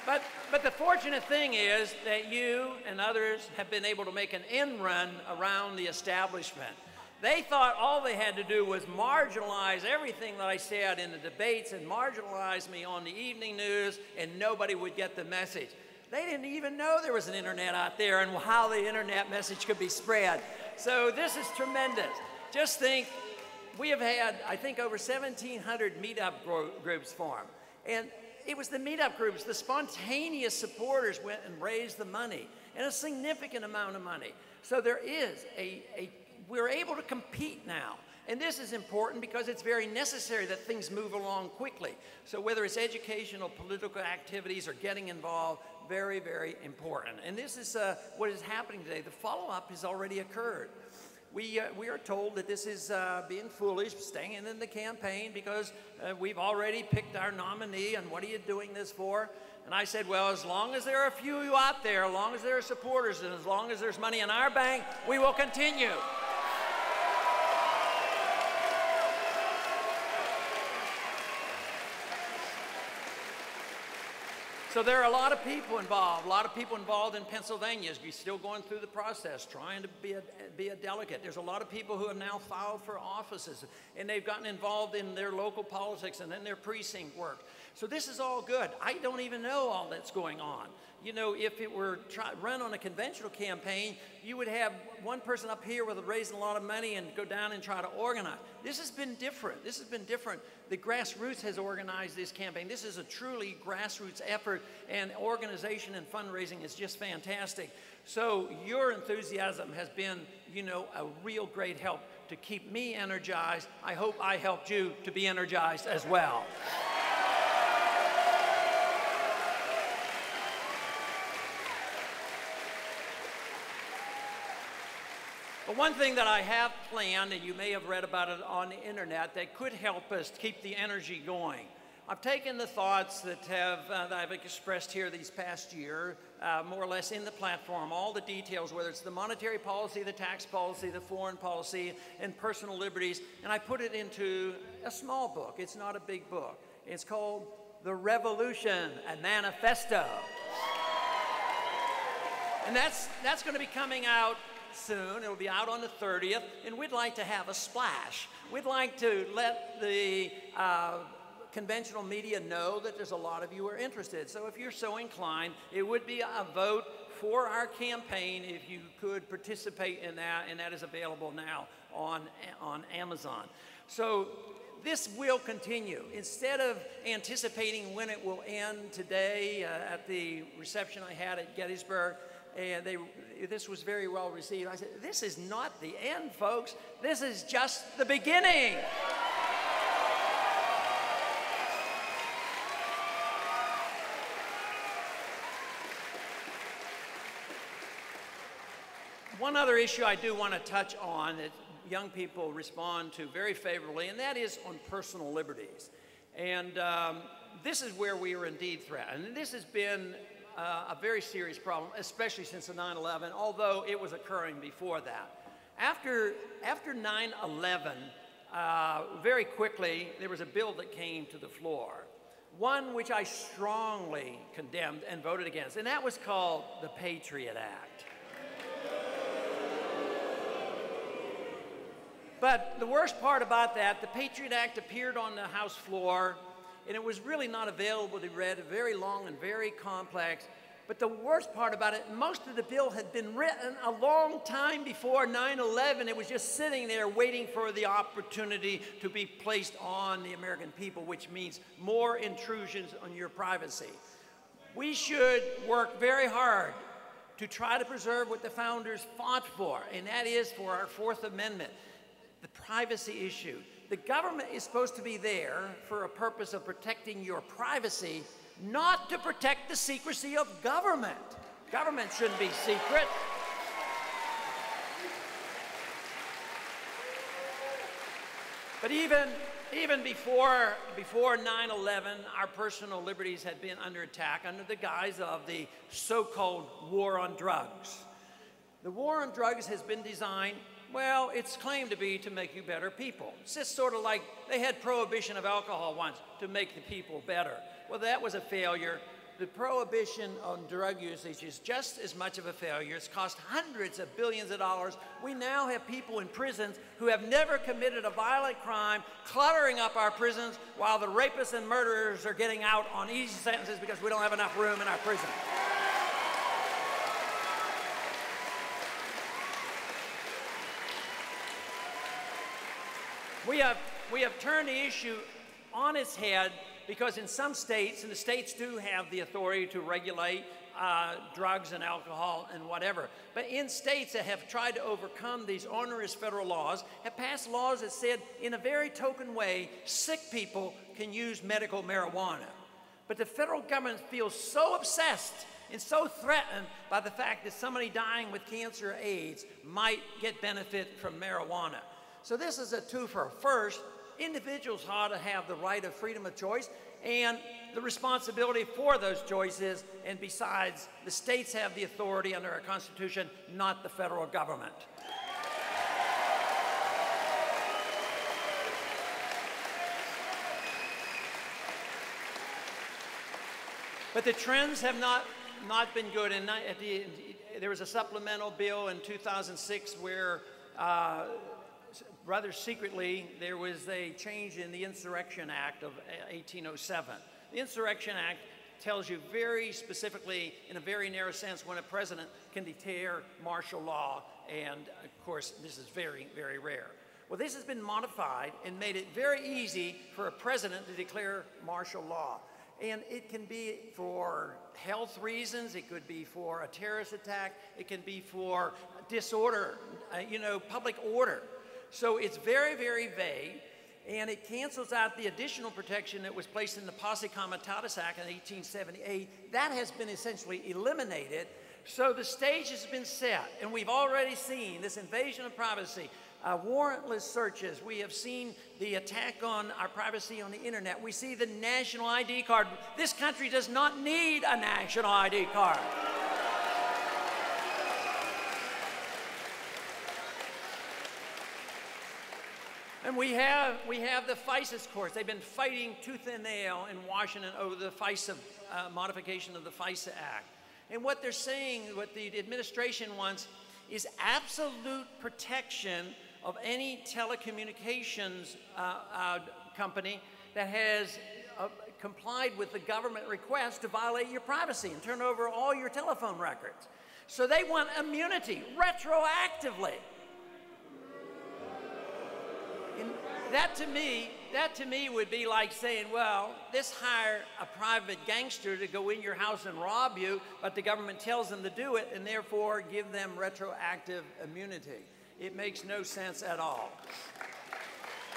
But the fortunate thing is that you and others have been able to make an end run around the establishment. They thought all they had to do was marginalize everything that I said in the debates and marginalize me on the evening news, and nobody would get the message. They didn't even know there was an internet out there and how the internet message could be spread. So this is tremendous. Just think, we have had, I think, over 1,700 meetup groups form. And it was the meetup groups, the spontaneous supporters went and raised the money, and a significant amount of money. So there is we're able to compete now. And this is important because it's very necessary that things move along quickly. So whether it's educational, political activities, or getting involved, very, very important. And this is what is happening today. The follow-up has already occurred. We are told that this is being foolish, staying in the campaign because we've already picked our nominee, and what are you doing this for? And I said, well, as long as there are a few out there, as long as there are supporters, and as long as there's money in our bank, we will continue. So there are a lot of people involved in Pennsylvania. We're still going through the process, trying to be a delegate. There's a lot of people who have now filed for offices, and they've gotten involved in their local politics and in their precinct work. So this is all good. I don't even know all that's going on. You know, if it were run on a conventional campaign, you would have one person up here with raising a lot of money and go down and try to organize. This has been different. This has been different. The grassroots has organized this campaign. This is a truly grassroots effort, and organization and fundraising is just fantastic. So your enthusiasm has been, you know, a real great help to keep me energized. I hope I helped you to be energized as well. But one thing that I have planned, and you may have read about it on the internet, that could help us keep the energy going. I've taken the thoughts that I've expressed here these past year, more or less in the platform, all the details, whether it's the monetary policy, the tax policy, the foreign policy, and personal liberties, and I put it into a small book. It's not a big book. It's called The Revolution, a Manifesto. And that's going to be coming out soon. It'll be out on the 30th, and we'd like to have a splash. We'd like to let the conventional media know that there's a lot of you who are interested. So if you're so inclined, it would be a vote for our campaign if you could participate in that, and that is available now on Amazon. So this will continue. Instead of anticipating when it will end today at the reception I had at Gettysburg, and this was very well received. I said, this is not the end, folks. This is just the beginning. One other issue I do want to touch on that young people respond to very favorably, and that is on personal liberties. And this is where we are indeed threatened. And this has been a very serious problem, especially since the 9/11, although it was occurring before that. After 9/11, very quickly, there was a bill that came to the floor, one which I strongly condemned and voted against, and that was called the Patriot Act. But the worst part about that, the Patriot Act appeared on the House floor, and it was really not available to be read, very long and very complex. But the worst part about it, most of the bill had been written a long time before 9/11. It was just sitting there waiting for the opportunity to be placed on the American people, which means more intrusions on your privacy. We should work very hard to try to preserve what the founders fought for, and that is for our Fourth Amendment, the privacy issue. The government is supposed to be there for a purpose of protecting your privacy, not to protect the secrecy of government. Government shouldn't be secret. But even before 9/11, our personal liberties had been under attack under the guise of the so-called war on drugs. The war on drugs has been designed, well, it's claimed to be to make you better people. It's just sort of like they had prohibition of alcohol once to make the people better. Well, that was a failure. the prohibition on drug usage is just as much of a failure. It's cost hundreds of billions of dollars. We now have people in prisons who have never committed a violent crime cluttering up our prisons while the rapists and murderers are getting out on easy sentences because we don't have enough room in our prison. We have turned the issue on its head because in some states, and the states do have the authority to regulate drugs and alcohol and whatever, but in states that have tried to overcome these onerous federal laws have passed laws that said, in a very token way, sick people can use medical marijuana. But the federal government feels so obsessed and so threatened by the fact that somebody dying with cancer or AIDS might get benefit from marijuana. So this is a twofer. First, individuals ought to have the right of freedom of choice and the responsibility for those choices, and besides, the states have the authority under our Constitution, not the federal government. But the trends have not been good. And there was a supplemental bill in 2006 where rather secretly, there was a change in the Insurrection Act of 1807. The Insurrection Act tells you very specifically, in a very narrow sense, when a president can declare martial law, and of course, this is very, very rare. Well, this has been modified and made it very easy for a president to declare martial law. And it can be for health reasons, it could be for a terrorist attack, it can be for disorder, public order. So it's very, very vague, and it cancels out the additional protection that was placed in the Posse Comitatus Act in 1878. That has been essentially eliminated. So the stage has been set, and we've already seen this invasion of privacy, warrantless searches. We have seen the attack on our privacy on the internet. We see the national ID card. This country does not need a national ID card. And we have the FISA courts. They've been fighting tooth and nail in Washington over the FISA modification of the FISA Act. And what they're saying, what the administration wants, is absolute protection of any telecommunications company that has complied with the government request to violate your privacy and turn over all your telephone records. So they want immunity retroactively. And that to me would be like saying, well, let's hire a private gangster to go in your house and rob you, but the government tells them to do it, and therefore give them retroactive immunity. It makes no sense at all.